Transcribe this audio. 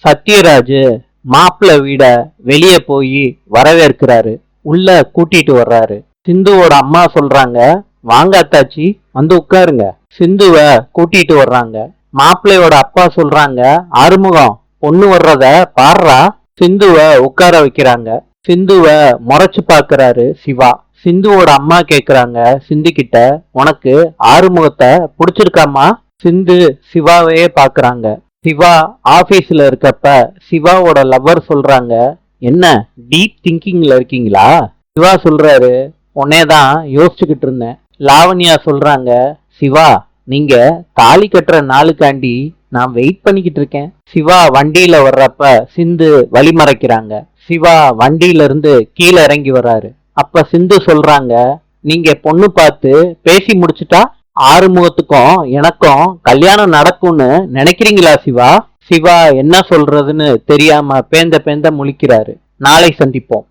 சத்யராஜ் மாப்பிள்ளை வீட வெளியே போய் வரவேற்கிறாரு. உள்ள கூட்டிட்டு வர்றாரு. சிந்துவோட அம்மா சொல்றாங்க, வாங்க அத்தாச்சி, வந்து உட்காருங்க. சிந்துவ கூட்டிட்டு வர்றாங்க. மாப்பிள்ளையோட அப்பா சொல்றாங்க, ஆறுமுகம், பொண்ணு வர்றத பாடுறா. சிந்துவ உட்கார வைக்கிறாங்க. சிந்துவ முறைச்சு பாக்குறாரு சிவா. சிந்துவோட அம்மா கேக்குறாங்க சிந்து கிட்ட, உனக்கு ஆறுமுகத்தை பிடிச்சிருக்காமா? சிந்து சிவாவையே பாக்குறாங்க. சிவா ஆபீஸ்ல இருக்கப்ப சிவாவோட லவ்வர் சொல்றாங்க, என்ன டீப் திங்கிங்ல இருக்கீங்களா? சிவா சொல்றாரு, உன்னேதான் யோசிச்சுக்கிட்டு இருந்தேன். லாவண்யா சொல்றாங்க, சிவா, நீங்க தாலி கட்டுற நாளுக்காண்டி நான் வெயிட் பண்ணிக்கிட்டு இருக்கேன். சிவா வண்டியில வர்றப்ப சிந்து வழிமறைக்கிறாங்க. சிவா வண்டியில இருந்து கீழே இறங்கி வர்றாரு. அப்ப சிந்து சொல்றாங்க, நீங்க பொண்ணு பார்த்து பேசி முடிச்சுட்டா ஆறுமுகத்துக்கும் எனக்கும் கல்யாணம் நடக்கும்னு நினைக்கிறீங்களா சிவா? சிவா என்ன சொல்றதுன்னு தெரியாம பேந்த பேந்த முழிக்கிறாரு. நாளை சந்திப்போம்.